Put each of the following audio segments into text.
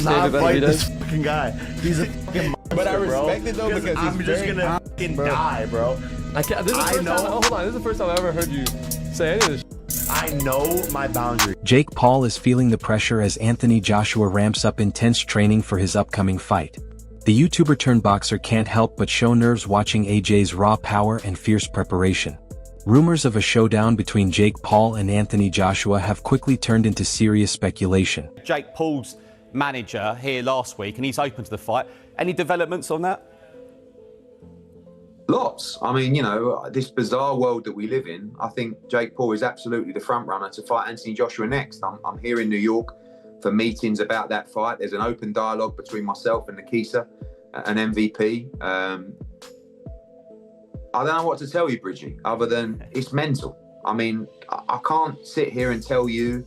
not fight this fucking guy. He's a fucking monster, but I respect bro. it though because I'm just gonna fucking die, bro. I can't. This is the first time. Hold on. This is the first time I ever heard you say any of this. I know my boundary. Jake Paul is feeling the pressure as Anthony Joshua ramps up intense training for his upcoming fight. The YouTuber turned boxer can't help but show nerves watching AJ's raw power and fierce preparation. Rumors of a showdown between Jake Paul and Anthony Joshua have quickly turned into serious speculation. Jake Paul's manager here last week and he's open to the fight. Any developments on that? Lots. I mean, you know, this bizarre world that we live in, I think Jake Paul is absolutely the front runner to fight Anthony Joshua next. I'm here in New York for meetings about that fight. There's an open dialogue between myself and Nikisa, an MVP. I don't know what to tell you, Bridgie, other than it's mental. I mean, I can't sit here and tell you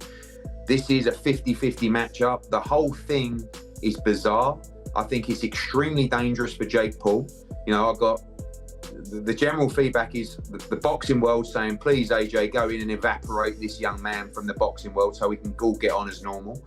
this is a 50-50 matchup. The whole thing is bizarre. I think it's extremely dangerous for Jake Paul. You know, I've got the general feedback is the boxing world saying, please, AJ, go in and evaporate this young man from the boxing world so we can all get on as normal.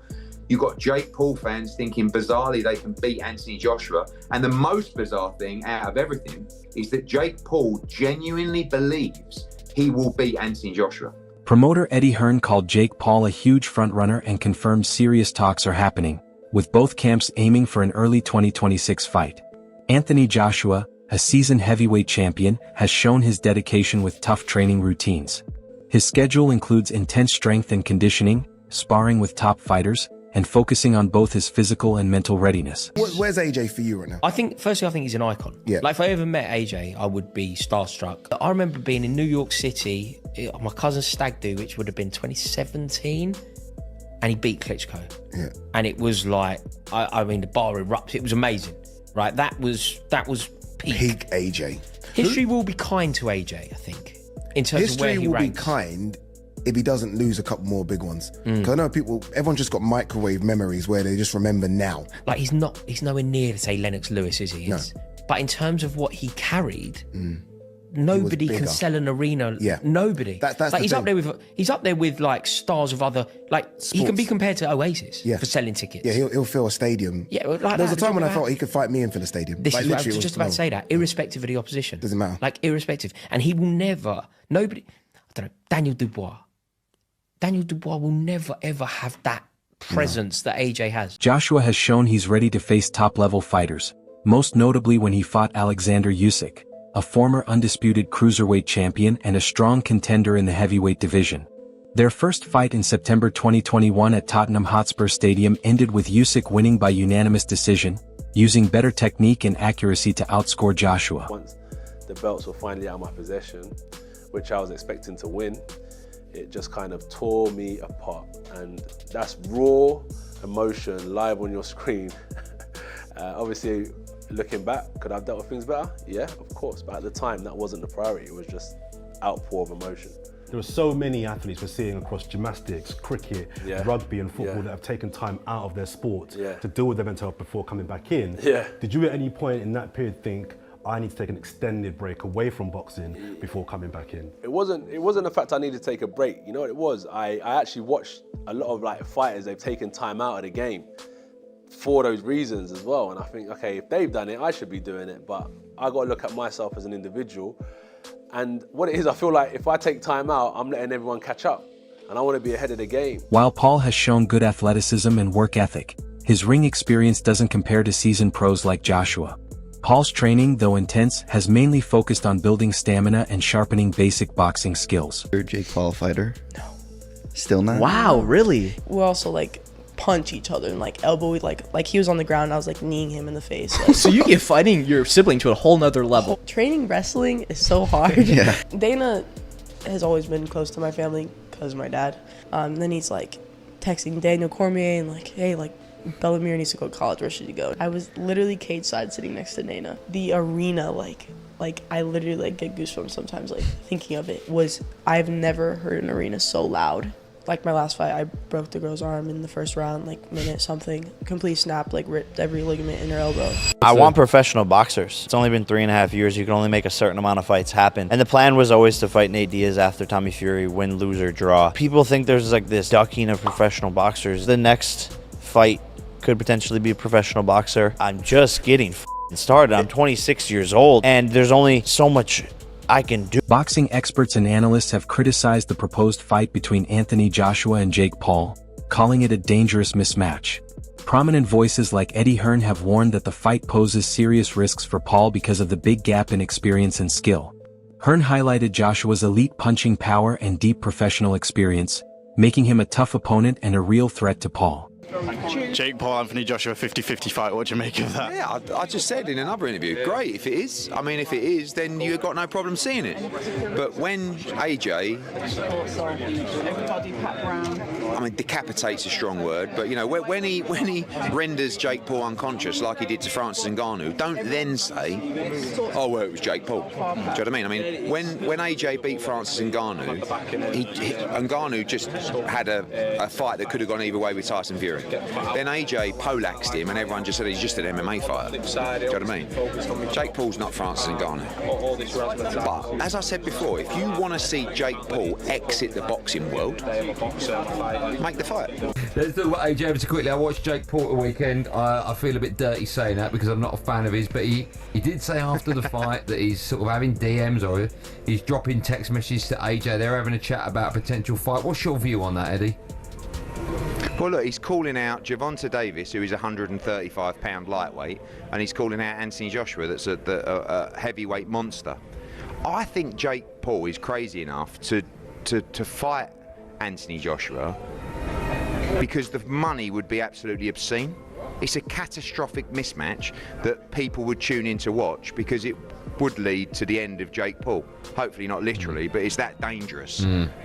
You've got Jake Paul fans thinking bizarrely they can beat Anthony Joshua. And the most bizarre thing out of everything is that Jake Paul genuinely believes he will beat Anthony Joshua. Promoter Eddie Hearn called Jake Paul a huge frontrunner and confirmed serious talks are happening, with both camps aiming for an early 2026 fight. Anthony Joshua, a seasoned heavyweight champion, has shown his dedication with tough training routines. His schedule includes intense strength and conditioning, sparring with top fighters, and focusing on both his physical and mental readiness. Where's AJ for you right now? I think he's an icon. Yeah. Like, if I ever met AJ, I would be starstruck. I remember being in New York City, my cousin's stag do, which would have been 2017, and he beat Klitschko. Yeah. And it was like, I mean, the bar erupted. It was amazing, right? That was Peak AJ. History will be kind to AJ, I think, in terms of where he ranks. History will be kind if he doesn't lose a couple more big ones. Because I know everyone's just got microwave memories where they just remember now. Like, he's nowhere near to say Lennox Lewis, is he? No. But in terms of what he carried, nobody can sell an arena. Yeah. Nobody. That's like, he's up there with like stars of other, like, sports. He can be compared to Oasis for selling tickets. Yeah, he'll fill a stadium. Yeah, like there was a time when I thought he could fight me and fill a stadium. This like, is what I was just about to say, that irrespective of the opposition. Doesn't matter. Like, irrespective. And he will never, nobody, I don't know, Daniel Dubois will never ever have that presence that AJ has. Joshua has shown he's ready to face top-level fighters, most notably when he fought Alexander Usyk, a former undisputed cruiserweight champion and a strong contender in the heavyweight division. Their first fight in September 2021 at Tottenham Hotspur Stadium ended with Usyk winning by unanimous decision, using better technique and accuracy to outscore Joshua. Once the belts were finally out of my possession, which I was expecting to win, it just kind of tore me apart. And that's raw emotion live on your screen. Obviously, looking back, could I have dealt with things better? Yeah, of course. But at the time, that wasn't the priority. It was just outpour of emotion. There are so many athletes we're seeing across gymnastics, cricket, rugby and football that have taken time out of their sport to deal with their mental health before coming back in. Did you at any point in that period think, I need to take an extended break away from boxing before coming back in? It wasn't the fact I needed to take a break. You know what it was? I actually watched a lot of like fighters, they've taken time out of the game for those reasons as well. And I think, okay, if they've done it, I should be doing it. But I got to look at myself as an individual. And what it is, I feel like if I take time out, I'm letting everyone catch up. And I want to be ahead of the game. While Paul has shown good athleticism and work ethic, his ring experience doesn't compare to seasoned pros like Joshua. Paul's training, though intense, has mainly focused on building stamina and sharpening basic boxing skills. You're a Jake Paul fighter? No. Still not? Wow, really? We also like punch each other and like elbow, like he was on the ground, I was like kneeing him in the face. Like. So you get fighting your sibling to a whole nother level. Training wrestling is so hard. Yeah. Dana has always been close to my family because of my dad. Then he's like texting Daniel Cormier and like, hey, like, Bellew needs to go to college, where should you go? I was literally cage side sitting next to Nana. The arena, like I literally like get goosebumps sometimes, like thinking of it. I've never heard an arena so loud. Like my last fight, I broke the girl's arm in the first round, like minute something. Complete snap, like ripped every ligament in her elbow. I want professional boxers. It's only been 3.5 years. You can only make a certain amount of fights happen. And the plan was always to fight Nate Diaz after Tommy Fury, win, lose, or draw. People think there's like this ducking of professional boxers. The next fight could potentially be a professional boxer. I'm just getting started. I'm 26 years old, and there's only so much I can do. Boxing experts and analysts have criticized the proposed fight between Anthony Joshua and Jake Paul, calling it a dangerous mismatch. Prominent voices like Eddie Hearn have warned that the fight poses serious risks for Paul because of the big gap in experience and skill. Hearn highlighted Joshua's elite punching power and deep professional experience, making him a tough opponent and a real threat to Paul. Jake Paul, Anthony Joshua 50-50 fight, what do you make of that? Yeah, I just said in another interview, great if it is. I mean, if it is, then you've got no problem seeing it. But when AJ, I mean, decapitate's a strong word, but you know, when he renders Jake Paul unconscious like he did to Francis Ngannou, don't then say, oh well, it was Jake Paul. Do you know what I mean? I mean, when AJ beat Francis Ngannou, Ngannou just had a fight that could have gone either way with Tyson Fury. Then AJ poleaxed him and everyone just said he's just an MMA fighter. Do you know what I mean? Jake Paul's not Francis Ngannou. But, as I said before, if you want to see Jake Paul exit the boxing world, make the fight. Let's talk about AJ ever so quickly. I watched Jake Paul the weekend. I feel a bit dirty saying that because I'm not a fan of his, but he did say after the fight that he's sort of having DMs or he's dropping text messages to AJ. They're having a chat about a potential fight. What's your view on that, Eddie? Well, look, he's calling out Gervonta Davis, who is a 135-pound lightweight, and he's calling out Anthony Joshua, that's a heavyweight monster. I think Jake Paul is crazy enough to fight Anthony Joshua because the money would be absolutely obscene. It's a catastrophic mismatch that people would tune in to watch because it would lead to the end of Jake Paul. Hopefully not literally, but it's that dangerous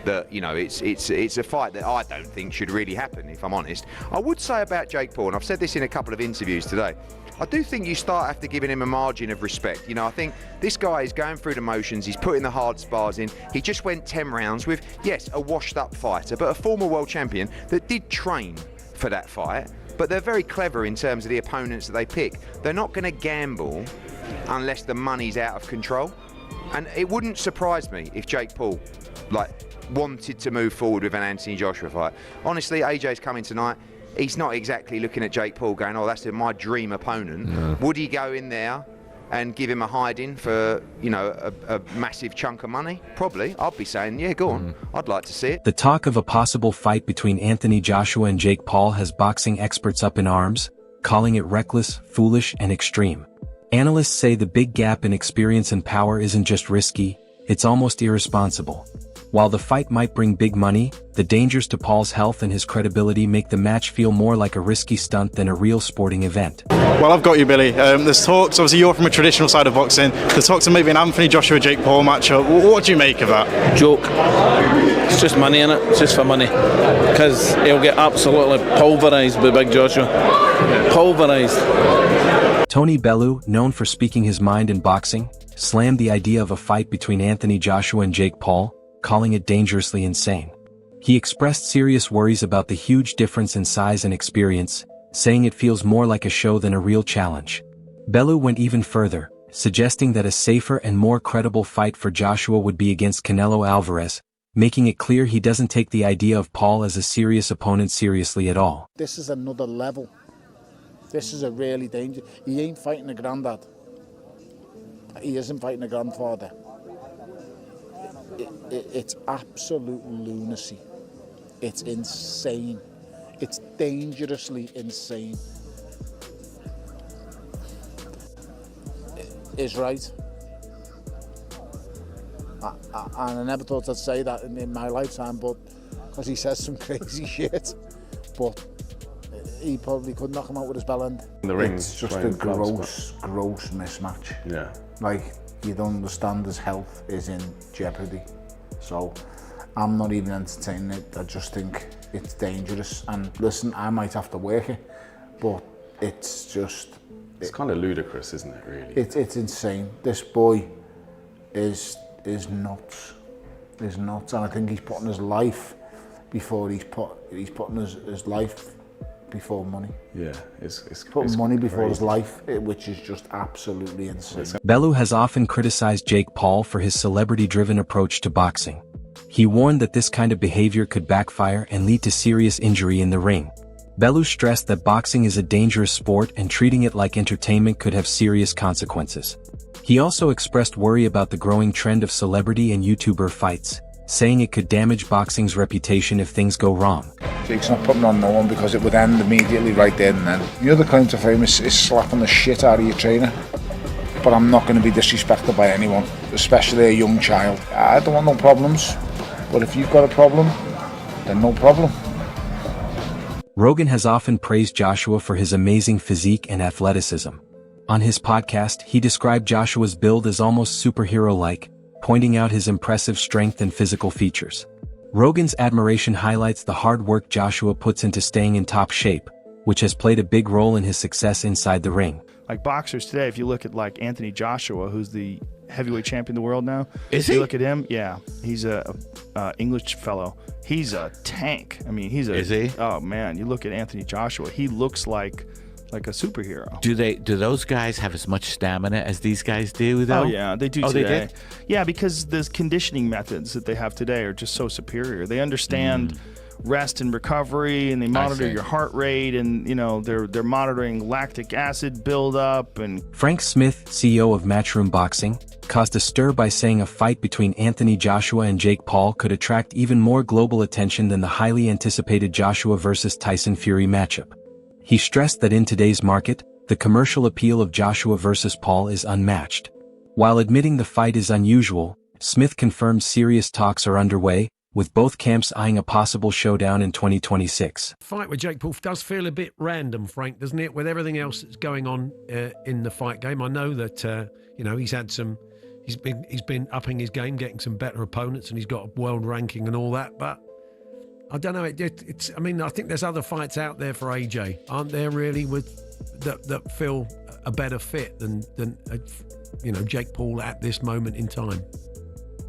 that, you know, it's a fight that I don't think should really happen, if I'm honest. I would say about Jake Paul, and I've said this in a couple of interviews today, I do think you start after giving him a margin of respect. You know, I think this guy is going through the motions, he's putting the hard spars in. He just went 10 rounds with, yes, a washed up fighter, but a former world champion that did train for that fight. But they're very clever in terms of the opponents that they pick. They're not going to gamble unless the money's out of control. And it wouldn't surprise me if Jake Paul wanted to move forward with an Anthony Joshua fight. Honestly, AJ's coming tonight. He's not exactly looking at Jake Paul going, oh, that's my dream opponent. No. Would he go in there and give him a hiding for, you know, a massive chunk of money? Probably. I'd be saying, yeah, go on. I'd like to see it. The talk of a possible fight between Anthony Joshua and Jake Paul has boxing experts up in arms, calling it reckless, foolish, and extreme. Analysts say the big gap in experience and power isn't just risky, it's almost irresponsible. While the fight might bring big money, the dangers to Paul's health and his credibility make the match feel more like a risky stunt than a real sporting event. Well, I've got you, Billy. There's talks, obviously you're from a traditional side of boxing, there's talks of maybe an Anthony Joshua-Jake Paul matchup. What do you make of that? Joke. It's just money in it, it's just for money. Because he'll get absolutely pulverised by Big Joshua. Pulverised. Tony Bellew, known for speaking his mind in boxing, slammed the idea of a fight between Anthony Joshua and Jake Paul, calling it dangerously insane. He expressed serious worries about the huge difference in size and experience, saying it feels more like a show than a real challenge. Bellew went even further, suggesting that a safer and more credible fight for Joshua would be against Canelo Alvarez, making it clear he doesn't take the idea of Paul as a serious opponent seriously at all. This is another level. This is a really dangerous. He ain't fighting a granddad. He isn't fighting a grandfather. It's absolute lunacy. It's insane. It's dangerously insane. Is right. And I never thought I'd say that in my lifetime, but because he says some crazy shit. But he probably could knock him out with his bell end. It's just a gross mismatch. Yeah. Like, you don't understand his health is in jeopardy. So I'm not even entertaining it. I just think it's dangerous. And listen, I might have to work it, but it's just... It's kind of ludicrous, isn't it, really? It's insane. This boy is nuts. Is nuts. And I think he's putting his life before he's putting his life before money. Yeah, it's putting money before his life, which is just absolutely insane. Bellew has often criticized Jake Paul for his celebrity-driven approach to boxing. He warned that this kind of behavior could backfire and lead to serious injury in the ring. Bellew stressed that boxing is a dangerous sport and treating it like entertainment could have serious consequences. He also expressed worry about the growing trend of celebrity and YouTuber fights, saying it could damage boxing's reputation if things go wrong. Jake's not putting on no one because it would end immediately right there and then. The other claim to fame is slapping the shit out of your trainer. But I'm not going to be disrespected by anyone, especially a young child. I don't want no problems, but if you've got a problem, then no problem. Rogan has often praised Joshua for his amazing physique and athleticism. On his podcast, he described Joshua's build as almost superhero-like, pointing out his impressive strength and physical features. Rogan's admiration highlights the hard work Joshua puts into staying in top shape, which has played a big role in his success inside the ring. Like boxers today, if you look at like Anthony Joshua, who's the heavyweight champion of the world now. Is he? You look at him, yeah. He's a English fellow. He's a tank. I mean, Is he? Oh man, you look at Anthony Joshua. He looks like a superhero. Do those guys have as much stamina as these guys do, though? Oh yeah, they do today. They did? Yeah, because the conditioning methods that they have today are just so superior. They understand rest and recovery, and they monitor your heart rate, and they're monitoring lactic acid buildup. And Frank Smith, CEO of Matchroom Boxing, caused a stir by saying a fight between Anthony Joshua and Jake Paul could attract even more global attention than the highly anticipated Joshua versus Tyson Fury matchup. He stressed that in today's market, the commercial appeal of Joshua versus Paul is unmatched. While admitting the fight is unusual, Smith confirmed serious talks are underway, with both camps eyeing a possible showdown in 2026. Fight with Jake Paul does feel a bit random, Frank, doesn't it? With everything else that's going on in the fight game, I know that he's had some. He's been upping his game, getting some better opponents, and he's got a world ranking and all that. But I don't know. It's. I mean, I think there's other fights out there for AJ, aren't there? Really, that feel a better fit than Jake Paul at this moment in time.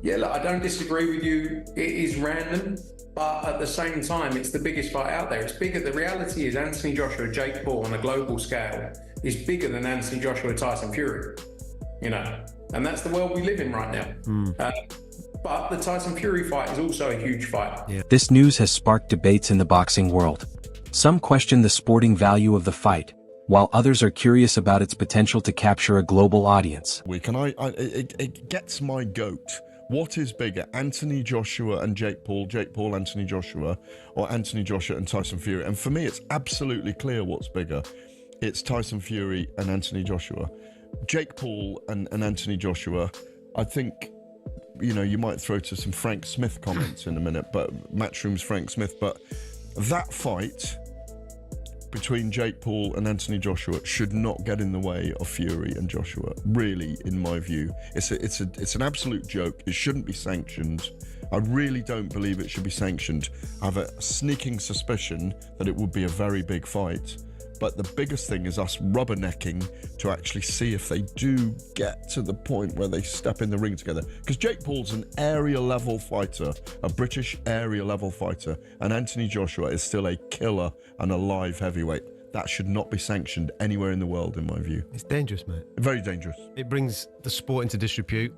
Yeah, look, I don't disagree with you. It is random, but at the same time, it's the biggest fight out there. It's bigger. The reality is Anthony Joshua, Jake Paul on a global scale is bigger than Anthony Joshua, Tyson Fury. And that's the world we live in right now. But the Tyson Fury fight is also a huge fight. Yeah. This news has sparked debates in the boxing world. Some question the sporting value of the fight, while others are curious about its potential to capture a global audience. It gets my goat. What is bigger, Anthony Joshua and Jake Paul, Anthony Joshua, or Anthony Joshua and Tyson Fury? And for me, it's absolutely clear what's bigger. It's Tyson Fury and Anthony Joshua. Jake Paul and Anthony Joshua, I think, you might throw to some Frank Smith comments in a minute, but Matchroom's Frank Smith, but that fight between Jake Paul and Anthony Joshua should not get in the way of Fury and Joshua, really, in my view. It's an absolute joke. It shouldn't be sanctioned. I really don't believe it should be sanctioned. I have a sneaking suspicion that it would be a very big fight. But the biggest thing is us rubbernecking to actually see if they do get to the point where they step in the ring together. Because Jake Paul's an area level fighter, a British area level fighter, and Anthony Joshua is still a killer and a live heavyweight. That should not be sanctioned anywhere in the world, in my view. It's dangerous, mate. Very dangerous. It brings the sport into disrepute.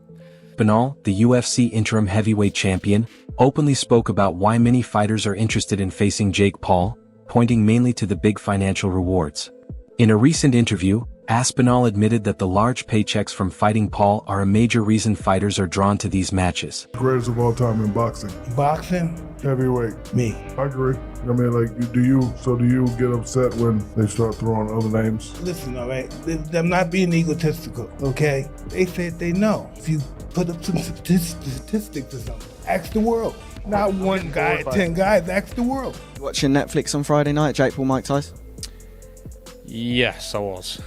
Bellew, the UFC interim heavyweight champion, openly spoke about why many fighters are interested in facing Jake Paul, pointing mainly to the big financial rewards. In a recent interview, Aspinall admitted that the large paychecks from fighting Paul are a major reason fighters are drawn to these matches. Greatest of all time in boxing. Boxing? Heavyweight. Me. I agree. I mean, do you get upset when they start throwing other names? Listen, all right, I'm not being egotistical, okay? They said they know. If you put up some statistics or something, ask the world. Not one guy, 10 guys, ask the world. Watching Netflix on Friday night, Jake Paul, Mike Tyson? Yes, I was.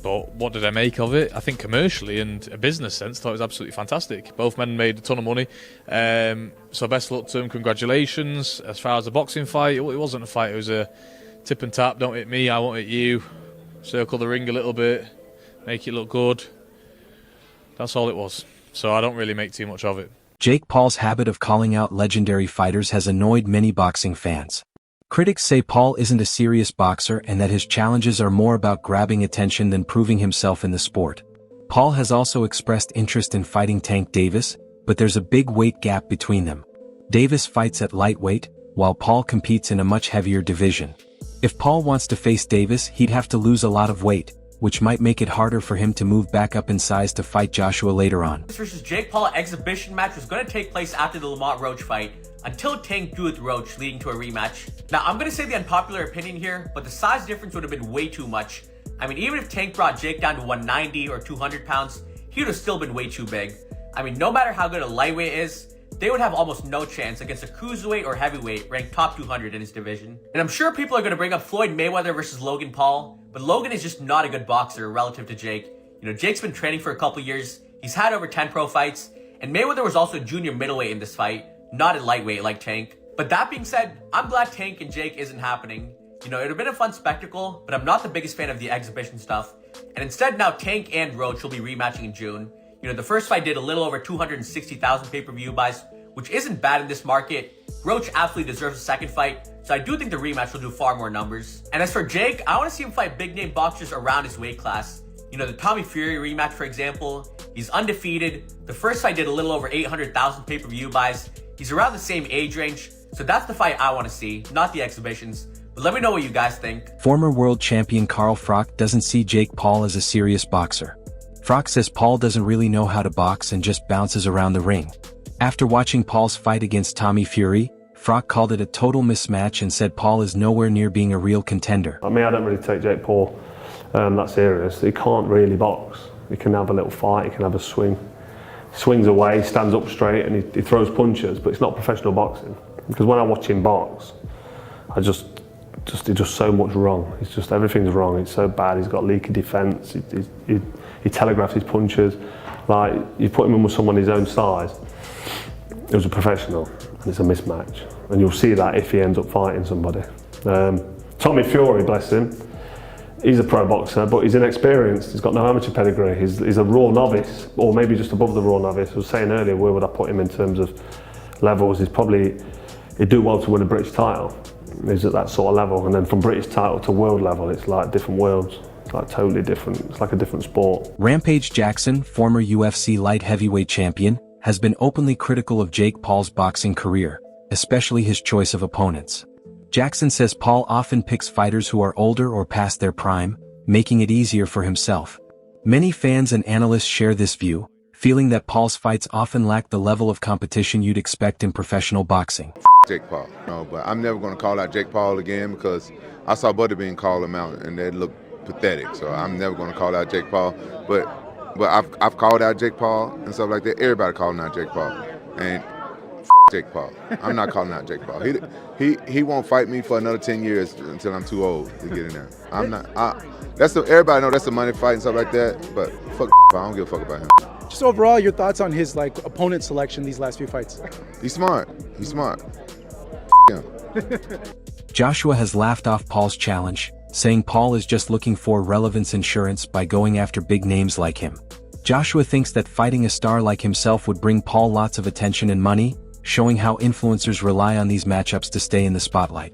But what did I make of it? I think commercially and a business sense, I thought it was absolutely fantastic. Both men made a ton of money. So best luck to them, congratulations. As far as the boxing fight, it wasn't a fight, it was a tip and tap, don't hit me, I won't hit you. Circle the ring a little bit, make it look good. That's all it was. So I don't really make too much of it. Jake Paul's habit of calling out legendary fighters has annoyed many boxing fans. Critics say Paul isn't a serious boxer and that his challenges are more about grabbing attention than proving himself in the sport. Paul has also expressed interest in fighting Tank Davis, but there's a big weight gap between them. Davis fights at lightweight, while Paul competes in a much heavier division. If Paul wants to face Davis, he'd have to lose a lot of weight, which might make it harder for him to move back up in size to fight Joshua later on. This versus Jake Paul exhibition match was going to take place after the Lamont Roach fight, until Tank drew with Roach, leading to a rematch. Now, I'm going to say the unpopular opinion here, but the size difference would have been way too much. I mean, even if Tank brought Jake down to 190 or 200 pounds, he would have still been way too big. I mean, no matter how good a lightweight is, they would have almost no chance against a cruiserweight or heavyweight ranked top 200 in his division. And I'm sure people are going to bring up Floyd Mayweather versus Logan Paul, but Logan is just not a good boxer relative to Jake. You know, Jake's been training for a couple years, he's had over 10 pro fights, and Mayweather was also junior middleweight in this fight, not a lightweight like Tank. But that being said, I'm glad Tank and Jake isn't happening. You know, it would have been a fun spectacle, but I'm not the biggest fan of the exhibition stuff. And instead now Tank and Roach will be rematching in June. You know, the first fight did a little over 260,000 pay-per-view buys, which isn't bad in this market. Roach absolutely deserves a second fight, so I do think the rematch will do far more numbers. And as for Jake, I want to see him fight big-name boxers around his weight class. You know, the Tommy Fury rematch, for example, he's undefeated. The first fight did a little over 800,000 pay-per-view buys. He's around the same age range, so that's the fight I want to see, not the exhibitions. But let me know what you guys think. Former world champion Carl Froch doesn't see Jake Paul as a serious boxer. Froch says Paul doesn't really know how to box and just bounces around the ring. After watching Paul's fight against Tommy Fury, Froch called it a total mismatch and said Paul is nowhere near being a real contender. I mean, I don't really take Jake Paul that serious. He can't really box. He can have a little fight, he can have a swing. Swings away, stands up straight, and he throws punches, but it's not professional boxing. Because when I watch him box, he's just so much wrong. It's just, everything's wrong. It's so bad. He's got leaky defence. He telegraphs his punches. Like, you put him in with someone his own size, it was a professional, and it's a mismatch. And you'll see that if he ends up fighting somebody. Tommy Fury, bless him, he's a pro boxer, but he's inexperienced. He's got no amateur pedigree. He's a raw novice, or maybe just above the raw novice. I was saying earlier, where would I put him in terms of levels? He'd do well to win a British title. He's at that sort of level. And then from British title to world level, it's like different worlds. It's like totally different. It's like a different sport. Rampage Jackson, former UFC light heavyweight champion, has been openly critical of Jake Paul's boxing career, especially his choice of opponents. Jackson says Paul often picks fighters who are older or past their prime, making it easier for himself. Many fans and analysts share this view, feeling that Paul's fights often lack the level of competition you'd expect in professional boxing. Jake Paul, no, but I'm never going to call out Jake Paul again because I saw Butterbean call him out and that looked pathetic. So I'm never going to call out Jake Paul. But I've called out Jake Paul and stuff like that. Everybody calling out Jake Paul, and Jake Paul. I'm not calling out Jake Paul. He won't fight me for another 10 years until I'm too old to get in there. I'm not. Everybody know that's a money fight and stuff like that. But fuck, I don't give a fuck about him. Just overall, your thoughts on his opponent selection these last few fights? He's smart. He's smart. Yeah. Joshua has laughed off Paul's challenge, saying Paul is just looking for relevance insurance by going after big names like him. Joshua thinks that fighting a star like himself would bring Paul lots of attention and money, showing how influencers rely on these matchups to stay in the spotlight.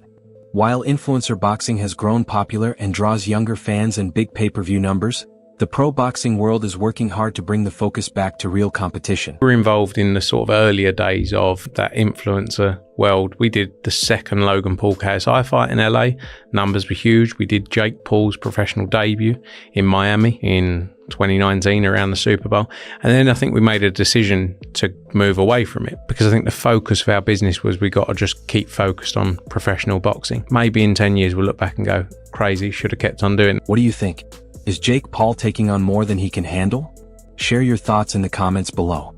While influencer boxing has grown popular and draws younger fans and big pay-per-view numbers, the pro boxing world is working hard to bring the focus back to real competition. We're involved in the sort of earlier days of that influencer world. We did the second Logan Paul KSI fight in LA. Numbers were huge. We did Jake Paul's professional debut in Miami in 2019 around the Super Bowl. And then I think we made a decision to move away from it because I think the focus of our business was we got to just keep focused on professional boxing. Maybe in 10 years we'll look back and go, crazy, should have kept on doing it. What do you think? Is Jake Paul taking on more than he can handle? Share your thoughts in the comments below.